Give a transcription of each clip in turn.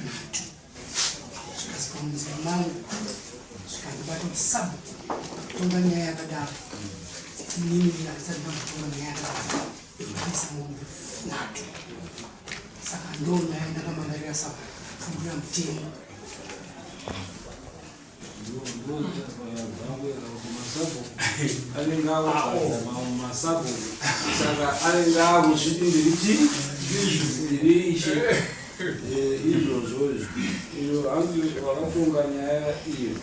kanatu zvikasika munzira mangu zvikandibata kuti sabu kutonga nyaya yakadaro inini ndisati ndakutonga nyaya yakadaro ekuisa mombe 3 saka ndo nyaya ndakamangarira safungura mutemo masabu saka alenga muchidirichi ndirishe izvozvo iyo hangu vakatonga nyaya iyo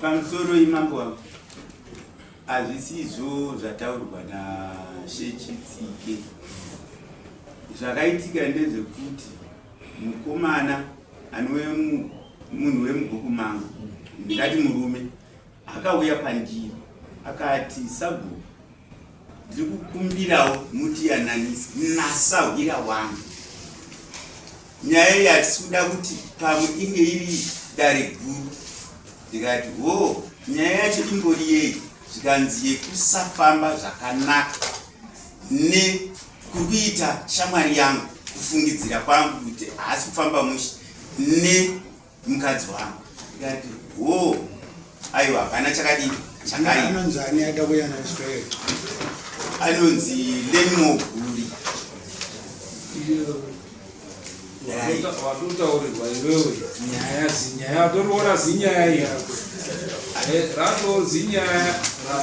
pamusoro imambo wangu hazvisizvo zvataurwa naShechitsike. Zvakaitika ndezvekuti mukomana anove munhu wemugoku mangu, ndingati murume, akauya pandiri akati, Sabhu, ndiri kukumbirawo mutiyananisi nasahwira wangu. Nyaya iyi hatisi kuda kuti pamwe inge iri dare guru. Ndikati, nyaya yacho imbori yei? Zvikanzi yekusafamba zvakanaka nekuita shamwari yangu, kufungidzira kwangu kuti haasi kufamba mushe nemukadzi wangu. Ndikati, aiwa, hapana chakadii chakaita. anonzani adauya naSwere? Anonzi Lemoguri. watotaurirwa iwewe nyaya toriona zinyaya iya rato zinyaya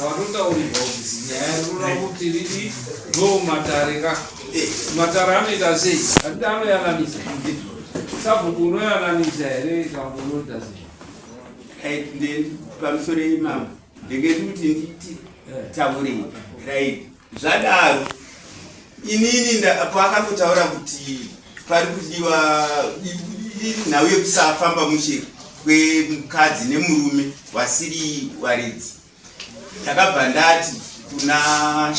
watotaurirwa kuti zinyaya rinoda kuti ridi ndo matare matare anoita sei? atiti anoyananisa Sabhuku unoyananisa here kana unoita sei? Pamusoro imambo ndingeti kuti nditi taurei right zvadaro inini paakakotaura kuti pari kudiwa nhau yekusafamba mushe kwemukadzi nemurume wasiri waredzi, ndakabva ndati kuna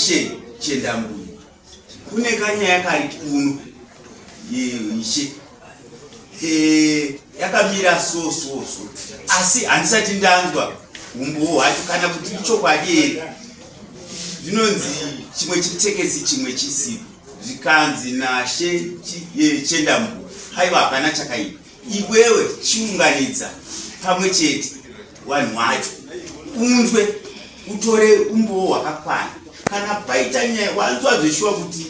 Chendambuya, kune kanyaya kari kuno ishe yakamira so asi handisati ndanzwa umbowo hwacho kana kuti ichokwadi here. Zvinonzi chimwe chitekesi chimwe chisipo, zvikanzi naChendambuya, haiwa hapana chakaipa. Iwewe chiunganidza pamwe chete wanhu wacho, unzwe utore umbowo hwakakwana. Kana paita nyaya wanzwa zveshuwa kuti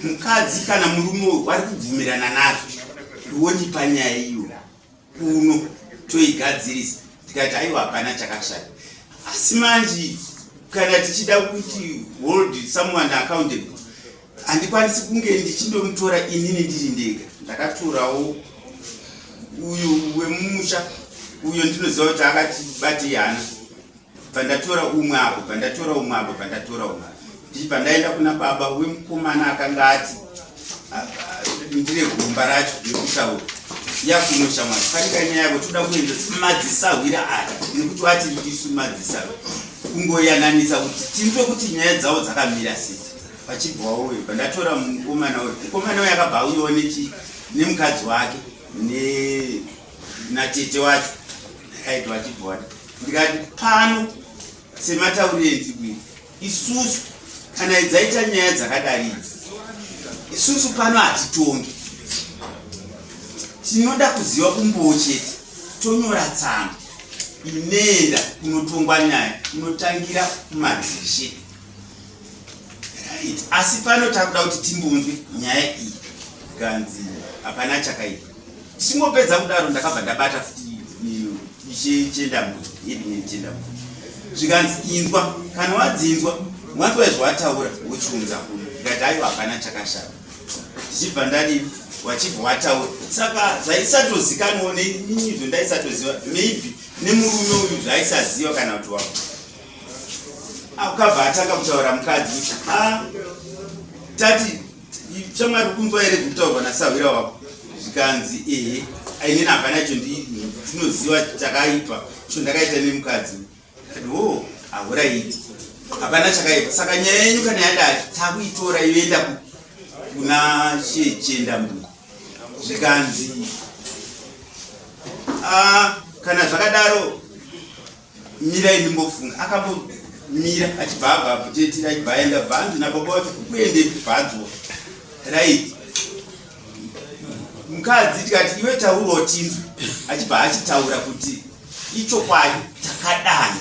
mukadzi kana murume wari kubvumirana nazvo, ruoni panyaya iyo kuno toigadzirisa. Ndikati aiwa hapana chakashata. Asi manje kana tichida kuti hold someone accountable, handikwanisi kunge ndichindomutora inini ndiri ndega. Ndakatorawo uyu wemumusha, uyo ndinoziva kuti akati bati yana, pandatora umwe apo, pandatora umwe apo, pandatora umwe apo. Ndichibva ndaenda kuna baba wemukomana akanga ati ndire gomba racho rekutaura yakunoshamwari, fanika nyaya yako toda kuenda madzisahwira aya, nekuti wati ndisu madzisahwira kungoyananisa kuti tinzwe kuti nyaya dzawo dzakamira sei. Pachibvawo uyo pandatora mukomana uyo yakabva auyawo nemukadzi wake natete wacho, ndakaita vachibvawa. Ndikati pano semataurire ndikuita isusu, kana dzaita nyaya dzakadaridzi, isusu pano hatitongi, tinoda kuziva kumbowo chete, tonyora tsamba inoenda kunotongwa nyaya, inotangira kumadzishe. Asi pano takuda kuti timbonzwe nyaya iyi. Kanzi hapana chakaita. Tichingopedza kudaro ndakabva ndabata futi Chendambuya, Chendambuya. Zvikanzi inzwa, kana wadzinzwa mwatwa zvawataura wochiunza kuno. Ndikati aiwa hapana chakashata. Tichibva ndadi wachibva wataura. Saka zvaisatozikanwawo neizvo ndaisatoziva, maybe nemurume uyu zvaisaziva kana kuti wako. Akabva atanga kutaura mukadzi kuti tati shamwari kunzwa here zvekutaurwa nasahwira wako. Zvikanzi inini hapana cho ndinoziva chakaipa cho ndakaita nemukadzi. Ahuraiti hapana chakaipa. Saka nyaya yenyu kana yadati takuitora yoenda kuna Chendambuya. Zvikanzi kana zvakadaro mirai ndimbofunga. Akamomira achibva abva apo tetira achibva aenda bhanzi nababa wacho kuende bhanzo right. mukadzi tikati iwe taurawo tinzwi achibva achitaura kuti ichokwadi takadana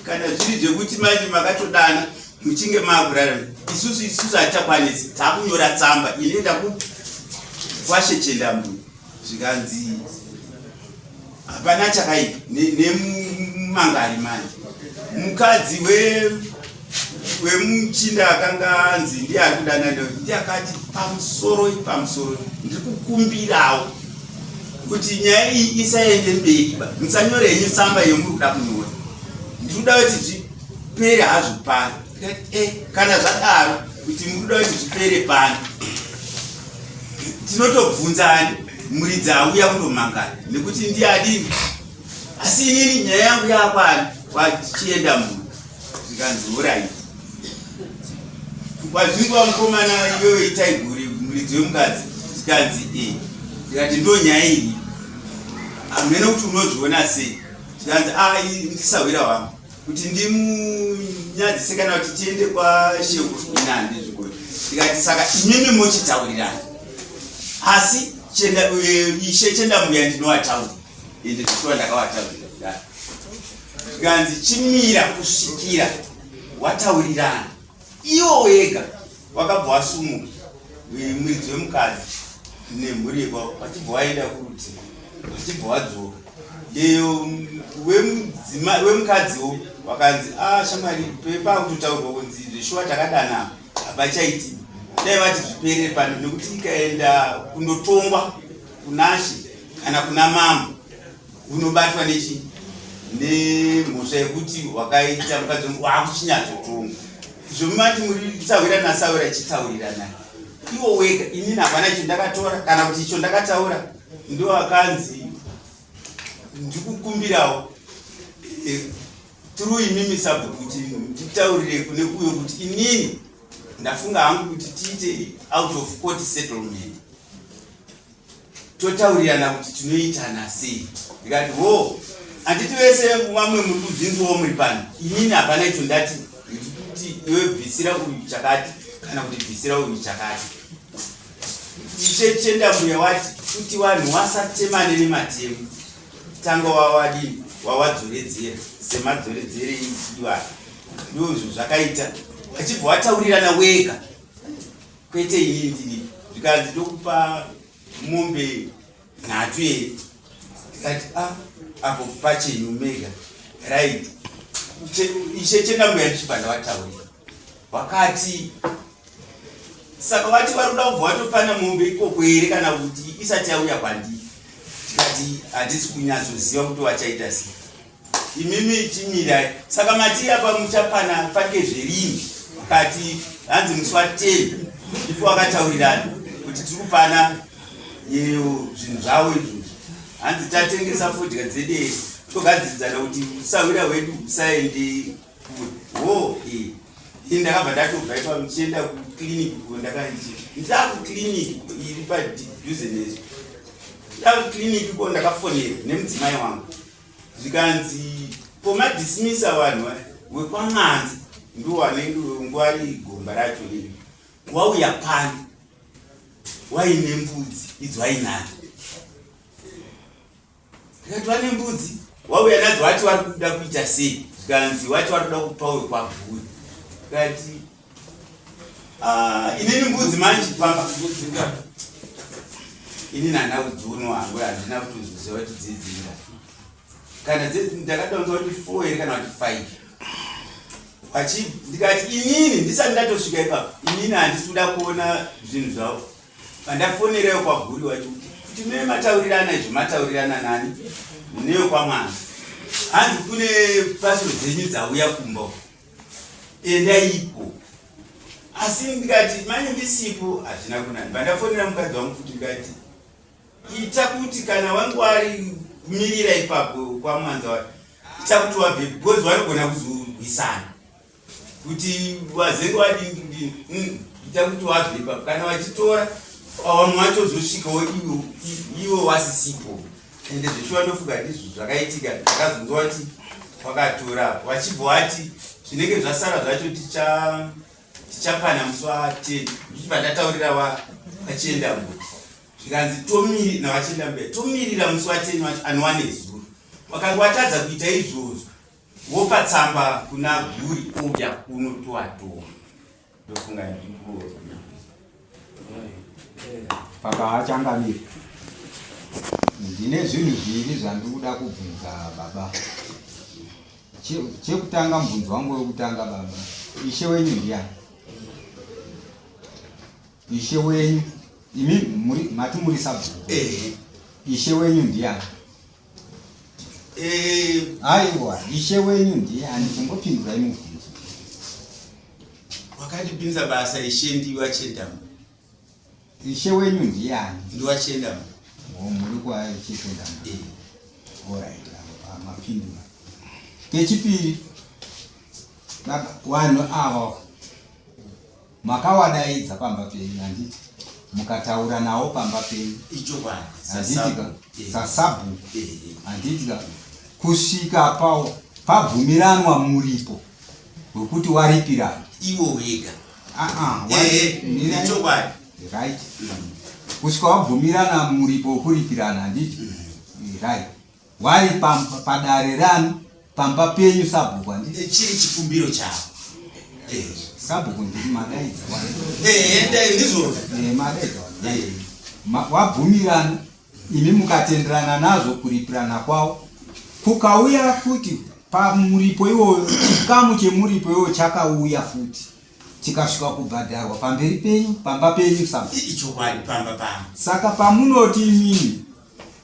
kana zviri zvekuti manje makatodana muchinge makurara isusu hatichakwanisi takunyora tsamba inoenda kukwashe chendambuya zvikanzi hapana chakaipa nemumangari manje mukadzi wemuchinda akanga anzi ndiye ari kudana ndiye akati pamusoro ndiri kukumbirawo kuti nyaya iyi isaende mberi musanyore henyu tsamba yomuri kuda kunyora ndiri kuda kuti zvipere hazvo pano kana zvadaro kuti muri kuda kuti zvipere pano tinotobvunzani muridzi auya kundomangara nekuti ndiye adini asi inini nyaya yangu yakwana kwachienda munhu zvikanziurai kwazvingwa mukomana iwewe itaiguri muridzi wemukadzi zvikanzi ndikati ndo nyaya iri hamene kuti unozviona sei zvikanzi ndisawira wangu kuti ndimunyadzise kana kuti tiende kwasheku inandi zvikuru ndikati saka imimi mochitaurirana asi ishe chendambuya ndinowataura ende zvikuva ndakawataurira zvikanzi chimira kusvikira wataurirana iwo wega wakabva wasumuka muridzi wemukadzi nemhurikwa wachibva waenda kuruti wachibva wadzoka yeyo wemukadziwo wakanzi shamwari pakutotaurwa kunzi zvishuwa takadana hapachaiti dai vati zvipere pano nekuti ikaenda kundotongwa kunashe kana kuna mambo unobatwa nemhosva yekuti wakaita mukadzi wakuchinyatsotongwa zvomati muri sawira nasawira chitaurirana iwo wega inini hapana icho ndakatora kana kuti icho ndakataura ndo akanzi ndikukumbirawo turu imimi sabhu kuti nditaurire kune uyo kuti inini ndafunga hangu kuti tiite out of court settlement totaurirana kuti tinoitana sei ndikati handiti vese vamwe muri kudzinzwawo muri pano inini hapana icho ndati kuti iwe bvisira uyu chakati kana kuti bvisira uyu chakati ishe chendambuya wati kuti vanhu wasatemane nematemu tanga wawadini wawadzoredzera semadzoredzere iwaya ndozvo zvakaita wachibva wataurirana wega kwete inini ndini zvikanzi ndokupa mombe nhatu here tikati apo pachenyu mega right ishe chendambuya ndichibva ndawataurira wakati saka wati vari kuda kubva watopana mombe ikoko here kana kuti isati yauya kwandii tikati hatisi kunyatsoziva kuti wachaita sei imimi chimirai saka mati apa muchapana fanike zverini wakati hanzi musi wa10 ipo wakataurirana kuti tiri kupana yeyo zvinhu zvavo izvozvo hanzi tatengesa fodya dzedere togadzirizana kuti usawira wedu usaende kure ndakabva ndatobva ipa muchienda kukliniki ko ndakakukliniki iri padhuze nesu ndakukliniki ko ndakafonera nemudzimai wangu zvikanzi pomadhisimisa vanhu wekwamwanzi ndowanenge ngwari gomba racho iri wauya pano waine mbudzi idzi wainadzo ndikati wane mbudzi wauya nadzo wati vari kuda kuita sei zvikanzi wati vari kuda kupawe kwabhuri kati inini mbudzi manje pamba inini hana udzono hangu handina kutozoziva kuti dzidzinga kana ndakadaunza kuti 4 here kana kuti 5 ndikati inini ndisati ndatosvika ipapo inini handisi kuda kuona zvinhu zvavo pandafonereyo kwabhuri wacho kuti mune mataurirana izvo mataurirana nani neyo kwamwana hanzi kune pasiro dzenyu dzauya kumba endaipo asi ndikati manje ndisipo hatina kunani pandafonera mukadzi wangu kuti ndikati ita kuti kana wangu wari kumirira ipapo kwamwanza wacho ita kuti wabve because vanogona kuzorwisana kuti wazenge wadini ita kuti wabve ipapo kana wachitora wamwe wacho zosvikawo iwo wasisipo ende zveshuwa ndofunga ndizvo zvakaitika ndakazonzwa kuti wakatora wachibva wati zvinenge zvasara zvacho tichapana musi wa10 ndichibva ndataurira vachienda mberi zvikanzi tomiri navachienda mberi tomirira musi wa10 wacho anowane zuro wakanga watadza kuita izvozvo wopa tsamba kuna guri uya kunotoatonga ndofunga ndiko pakavachangamira ndine zvinhu zviviri zvandikuda kubvunza baba. Chekutanga mubvunzo wangu wekutanga baba, ishe wenyu ndiani? Ishe wenyu imi mati muri sabhuku. Ishe wenyu ndiani? Aiwa, ishe wenyu ndiani? Chingopindura mubvunzo. Wakandipinza basa ishe ndiwe achenda. Ishe wenyu ndiani? Ndiwe achenda. Muri kwa chitenda. Alright, mapindura. Kechipiri, vanhu ava makawadaidza pamba penyu handiti, mukataura nawo pamba penyu handitika sasabhuku handitika kusvika pabvumiranwa muripo wekuti waripirana iwo wega right kusvika wabvumirana muripo wekuripirana handiti right wari padare ranu pamba penyu sabhuku handiti chiri chikumbiro chavo sabhuku ndiri madaidza ndizvo madaidza wabvumirana imi mukatenderana nazvo kuripirana kwavo kukauya futi pamuripo iwoyo chikamu chemuripo iwoyo chakauya futi chikasvika kubhadharwa pamberi penyu pamba penyu saka pamunoti imini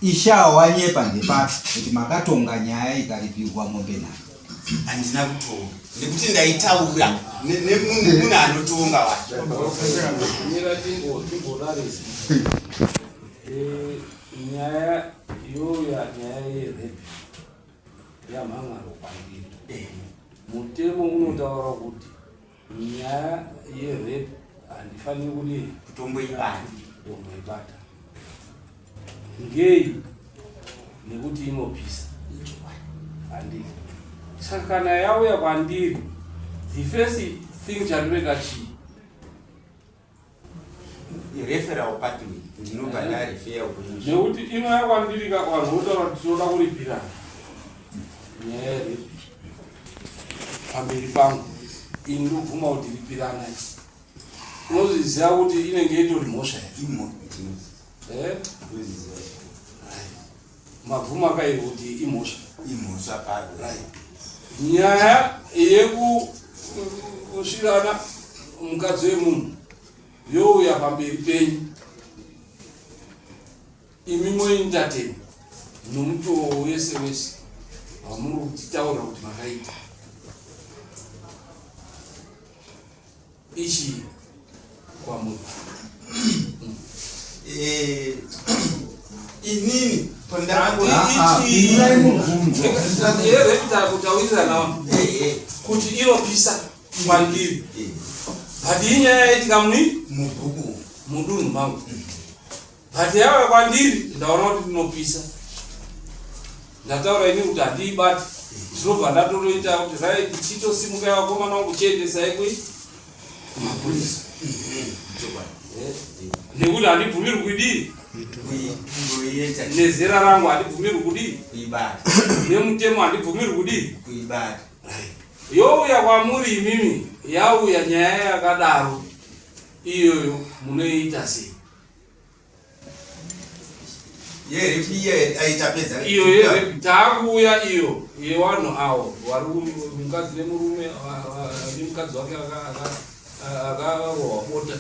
ishawanyepa ndepati kuti makatonga nyaya ikaripirwa mombe nayo handina kutonga nekuti ndaitaura nemunhu anotonga nyaya iyoya nyaya yerepi yamhangaro kwandiri mutemo unotaura kuti nyaya yerepi handifaniri kudii kutomboibata ngei nekuti inopisa handiti saka kana yauya kwandiri the first thing chandinoita chii referral pathway ndinobva ndarefeya nekuti inoya kwandiri vanhu votaura kuti tinoda kuripirana nyaya yerepi pamberi pangu ini ndobvuma kuti ripirana unozviziva kuti inenge itori mhosva here mabvuma akairi kuti imhosva nyaya yekusvirana mukadzi wemunhu youya pamberi penyu imi moentertain nomutoo wese wese wamuri kutitaura kuti makaita ichi kwamuri inini kutaurira kuti inopisa kwandiri but inyaya yaitika mubhuku mudunhu mangu but yauya kwandiri ndaona kuti inopisa ndataura ini kuti handiibati zvinobva ndatoroita kuti right chitosimukai vakomana wangu chiendesai kumapurisa nekuti handibvumirwi kudii nezera rangu handibvumirwi kudii nemutemo handibvumirwi kudii youya kwamuri imimi yauya nyaya yakadaro iyoyo munoita sei iyo yerepi taakuuya iyo yevanhu avo vari mukadzi nemurume nemukadzi wake akarohwa bota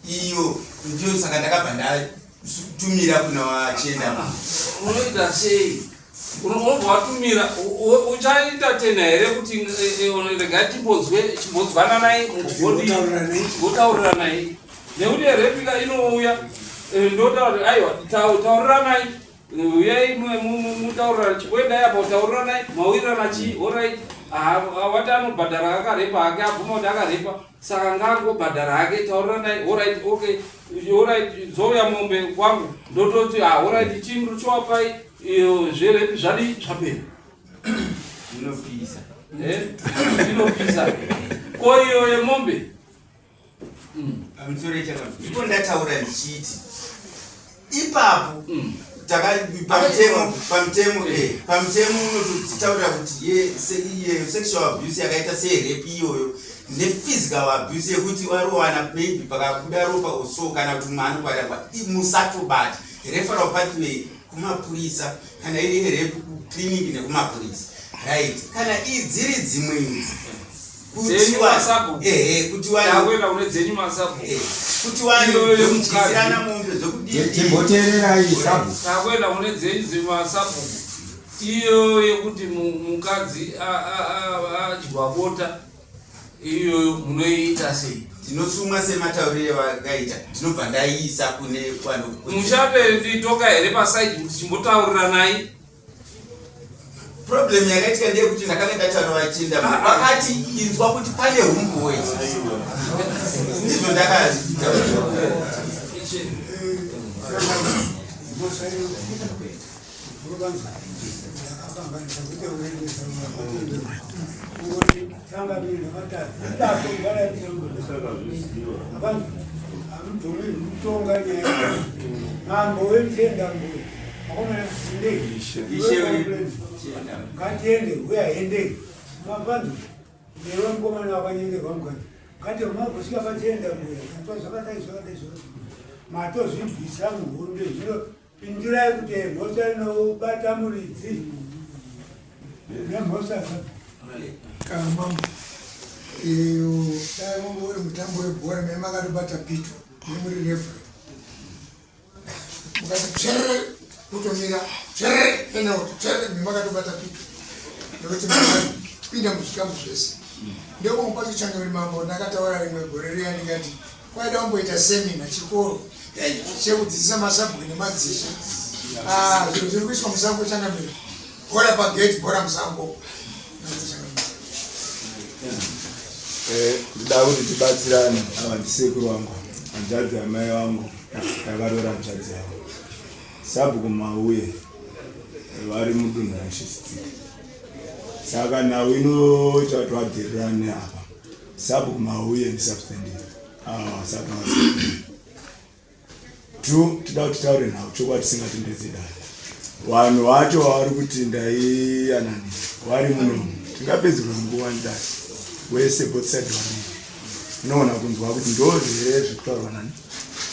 iyo ndio saka ndakabva ndatumira kuna wachenda unoita sei unobva watumira uchaita tena here kuti rega chimbonzwana naye mugotaurira naye nekuti repika inouya ndotaura kuti aiwa tauriranai uyai mutaurirana chikuendai apa kutaurirana mawirirana chii orit wati anobhadhara akarepa hake abvuma kuti akarepa saka ngangobhadhara hake tauriranai orit okay orit zouya mombe kwangu ndototi orit chimru chowapai zverepi zvadi zvapera inopisa inopisa koyo yemombe pamusoro chakati ndipo ndataura ndichiti ipapo pamutemo unototaura kuti ye sexual abuse yakaita serape iyoyo nephysical abuse yekuti warowana maybe pakabuda ropa oso kana kuti mwana kwadakwa musatobati referral pathway kumapurisa kana iri rape clinic nekumapurisa right kana dziri dzimwe idzi kuti wanejisirana mombe zokudimbotererai sabu takwenda une dzenyu dzemasabu iyo yekuti mukadzi adyiwa bota iyoyo munoiita sei? tinosumwa semataurire vakaita tinobva ndaiisa kune vanhu muchate nditoka here pasaidi kuti chimbotauriranayi. problem yakaitika ndeyekuti ndakanga ndataura vachinda vakati inzwa kuti pane humboi ndizvo ngatiende uyaende mapandu lero mkomana wakanyengerwa mukati kati magosika katienda mbuya zvakadai matozvibvisa muhunde zvino pindurai kuti mhosa inobata muridzi nemhosa kama iyo dai uri mutambo webhora memakatobata pito nemuri refre mukati tsere kutomira tsere penalty tsere memakatobata pito nekuti pinda muzvikamu zvese ndokumupachitsvanga uri mambo ndakataura rimwe gore riya ndikati kwaida kumboita semina chikoro chekudzidzisa masabhuku nemadziso zviro zviri kuiswa musango changamira bhora pageti bhora musango ndida kuti tibatsirane ava ndisekuru wangu hanzvadzi amai vangu takarora hanzvadzi yavo sabhuku mauye vari mudunhu rashistiki saka nhau inoita kuti vagirurane apa sabhuku mauye ndisubstandive saka tu tida kuti taure nhau chokwadi tisingatendedzedani vanhu vacho vavari kuti ndaianani vari munomu tingapedzerwa nguva ndati wese both side vari unoona kunzwa kuti ndo zvere zvekutaurwa nani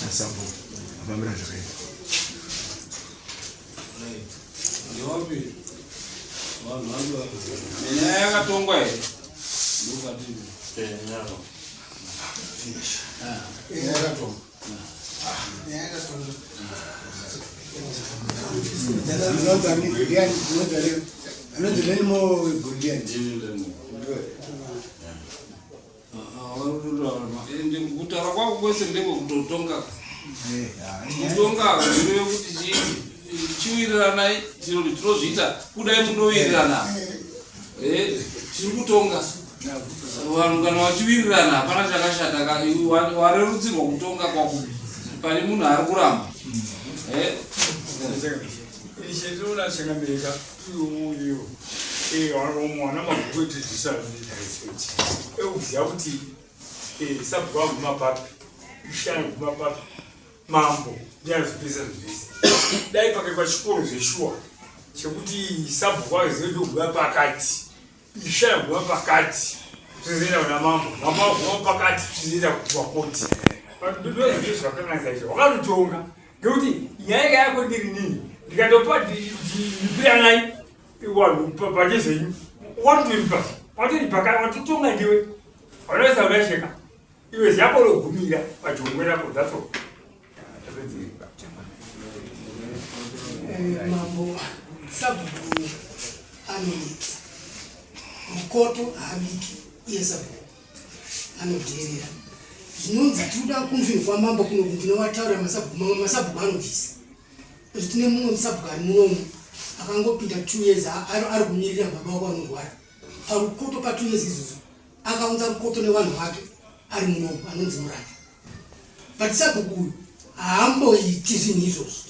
nasabhuku afambira zvakaita nenyaya yakatongwa here kutaura kwako kwese ndekekutotonga kutonga zviro yekuti chiwiriranai tinoti tinozviita kudai munowirirana tiri kutonga vanhu kana vachiwirirana hapana chakashata warerutsirwa kutonga kwako pane munhu ari kuramba ichetoona changamirika iwomuyo mwana mabhuku etitisazvidaiseti ekuziva kuti sabhuku aguma papi ishana guma papi mambo ndianozvipesa zvese dai pakaitwa chikoro zveshuwa chekuti sabhuku azivedoguma pakati ishana guma pakati zvizoenda kuna mambo aguma pakati zvizoenda kumakoti ndozvizvo zvakanaka izvo wakatotonga ngekuti nyaya yako ndiri nini ndikatopa ndipiranai vanhu pachezenyu watotoripa watotonga ndiwe wanoisa unasheka iwe ziyako logumira pachongwerako dzatso mambo sabhuku anonetsa rukoto haabiki iye sabhuku anodherera zvinonzi tinoda kunzvinhu kwamambo kuno ndinowataura masabhuku anobvisa kuti tine mumwe musabhuku ari munomu akangopinda 2 years ari kumirira baba wako anorwara parukoto pa 2 years izvozvo akaunza rukoto nevanhu vake ari munomu anonzi muranda but sabhuku uyu haamboiti zvinhu izvozvo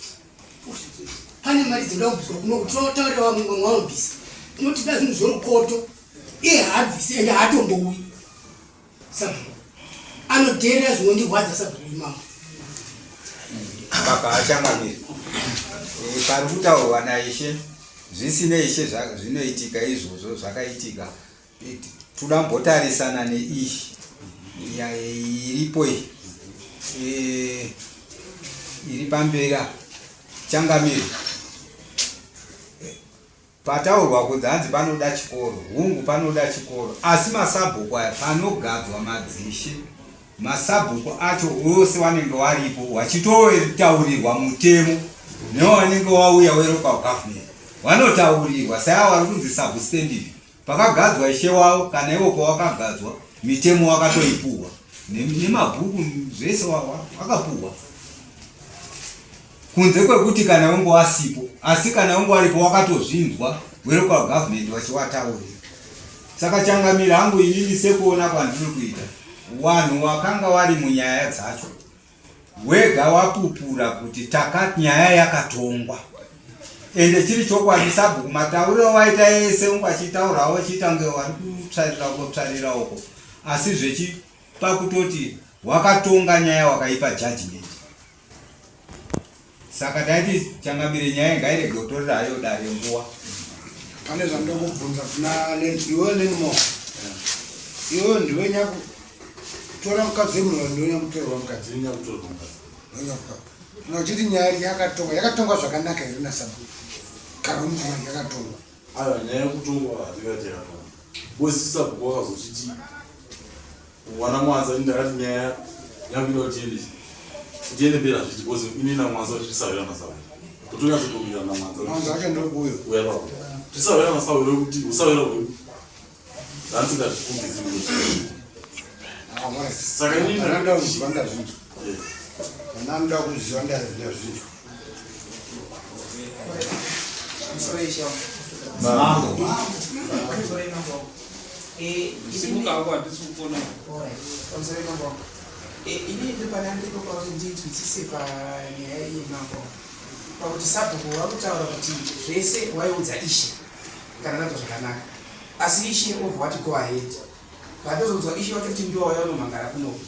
pane mari dzinoda kubviswa kuno kuti totaurira vamwe vanobvisa tinotida zvinhu zvorukoto iye haabvisi ende haatombouyi sabhuku anodheera zvinondirwadza sabhuku imambo baba achangamiri pari kutaurwa naishe zvisine ishe zvinoitika izvozvo zvakaitika toda mbotarisana neishi iripo iri pambera changamiri pataurwa kunzi hanzi panoda chikoro hungu panoda chikoro asi masabhuku aya panogadzwa madzishe masabhuku acho ose wanenge waripo wachitotaurirwa mutemo newanenge wauya welocal government wanotaurirwa saya wari kunzi substantive pakagadzwa ishe wavo kana iwo kwawakagadzwa mitemo wakatoipuwa nemabhuku zvese wakapuwa kunze kwekuti kana wengo wasipo asi kana wengo waripo wakatozvinzwa welocal government wachiwataurira saka changamira hangu inini sekuona kwandiri kuita vanhu wakanga wari munyaya dzacho wega wapupura kuti nyaya yakatongwa ende chiri chokwadi sabhuku matauriro waita ese ungachitaurawo chitange wari kutsvarira uko asi zvechipa kutoti wakatonga nyaya wakaipa judgment saka taiti changamire nyaya ngairege kutorera ayo dare nguwa pane zvandokubvunza kuna iwe nenimo iwe ndiwe nyaku tora mukadzi muno ndiwe nyakutorwa mukadzi nyakutorwa nochiti nyaya yakatongwa zvakanaka here nasabu kana umwe yakatongwa aya nyaya yekutongwa hatikati yakatongwa bosisa bhuku wakazochiti wana mwanza ndakati nyaya yakuida utiende mbera zviti bozi inina mwanza uchisavira nasabu kutonga kutombira na mwanza ake ndokuyo uyapapo tisavira nasabu rekuti usavira wedu dansingatikumbidzi saka inini ndanda kuzivanda zvintu ndanda kuzivanda zvintu ini ndipana ndikopa kuti ndinzwisise panyaya iyi mambo pakuti sabhuku wakutaura kuti zvese waiudza ishe kana nazvo zvakanaka asi ishe obva wati go ahead patozonzwa ishe watoti ndiwo waya unomhangara kunoku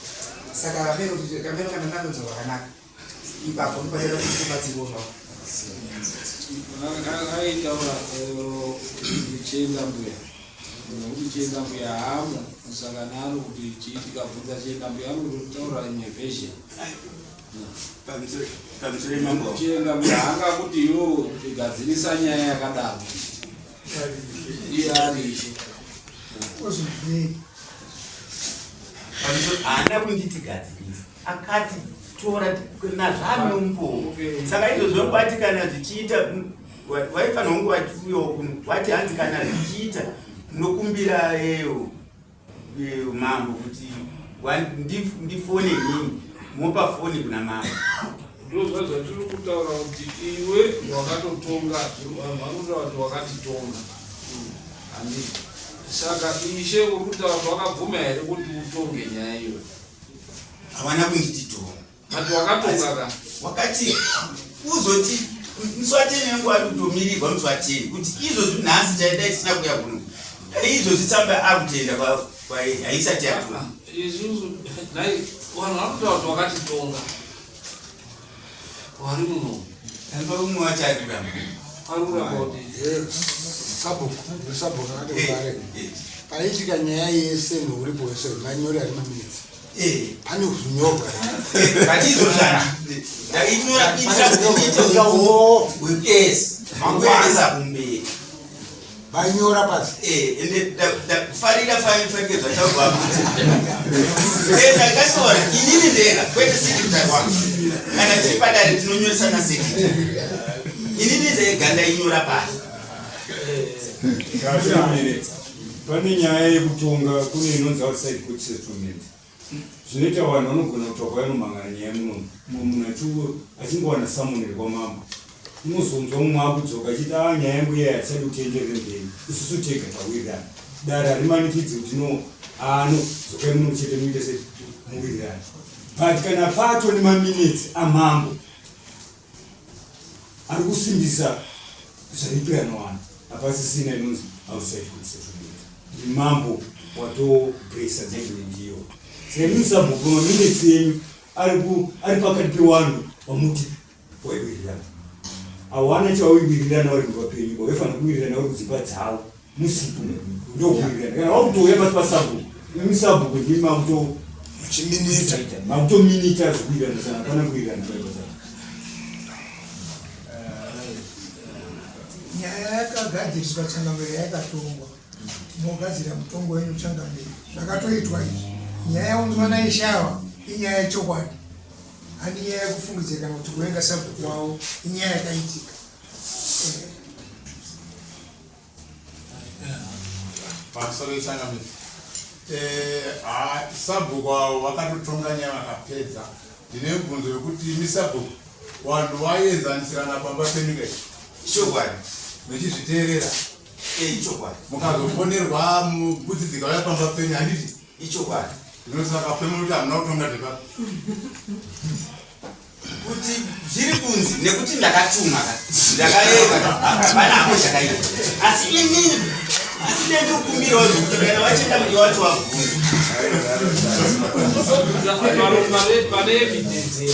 saka kapeno kana ndandonzwa zvakanaka ipapo ndipanera kubatsirwa zvavo aitaura chienda mbuya nokuti chienda mbuya hamo saka naro kuti chiitikabvunza chienda mbuya anototaura imwe version chienda mbuya hanga kuti iwo igadzirisa nyaya yakadaro iye ari ishe haana kunditigadzirisa akati tora nazvame umbowo saka izvozvo kwati kana zvichiita waifanira kunge watiuyawo wati hanzi kana zvichiita nokumbira mambo kuti ndifone nini mopa foni kuna mambo ndozvazva tiri kutaura kuti iwe wakatotonga vanhu vanotaura kuti wakatitonga handii saka ishe uri kutaura kuti wakabvuma here kuti utonge nyaya iyo havana kundititonga ati wakatonga ka wakati uzoti muswateni nengu ari kutomirirwa muswateni kuti izvozvi nhasi chaida isina kuya kuno izvozvi tsamba akutenda haisati yatonga isusu nai vanhu vanotaura kuti wakatitonga wari muno umwe wacho ariramba ari kuramba kuti sabhuku akatogare paitika nyaya yese nouripo wese manyori ari maminitsi pane zvinyorwa patizozvana kumberi vanyora pasi farira fanike zvataurwakuti ndakatora inini ndega kwete sekretari wangu kana tiri padare tinonyoresana sekretari inini ndega ndainyora pasi pane nyaya yekutonga kune inonzi outside court settlement zvinoita vanhu vanogona kutoka vanomhangana nyaya munomu munhu achingowana samoneri kwamambo unozonzwa mumwe akudzoka achiti nyaya yangu iya hatisadi kutenderere mberi isusu tega tawirirana dare harimanikidzi kuti no zokai muno chete muite semuwirirana but kana pato nemaminitsi amambo ari kusimbisa zvaipi anowana hapasisina inonzi outside court settlement mambo watopuresa dzengu ndiyo semusabhuku maminde senyu ari pakati pewanhu wamuti waiwirirana hawana chawiwirirana vari muvapenyu vaifana kuwirirana vari kudzimba dzavo musiku ndokuwirirana kana wakutouya pasi pasabhuku emusabhuku ndii makutominita zvekuwirirana sana hapana kuwirirana paipasabhuku. nyaya yakagadziriswa changamiro yakatongwa mogadzira mutongo wenyu changamiro zvakatoitwa izvi nyaya yaunzwa naishawa inyaya yechokwadi hani nyaya yekufungidzira kana kuti kuvenga sabhuku wavo inyaya yakaitika. pamusoro yechangamiro sabhuku wavo vakatotonga nyaya vakapedza. ndine bvunzo yekuti imi sabhuku vanhu vaenzanisirana pamba penyu kai chokwadi mechizviteerera ichokwadi mukazoponerwa mukudzidzika vaya pamba penyu handiti ichokwadi ndinosaka pemuri kuti hamuna kutonga dzepa kuti zviri kunzi nekuti ndakatuma ndakaeka vanapo zvakaita asi inini asi nendikumbirawo zvekuti kana vachenda mudi wacho wabvunza pane evidence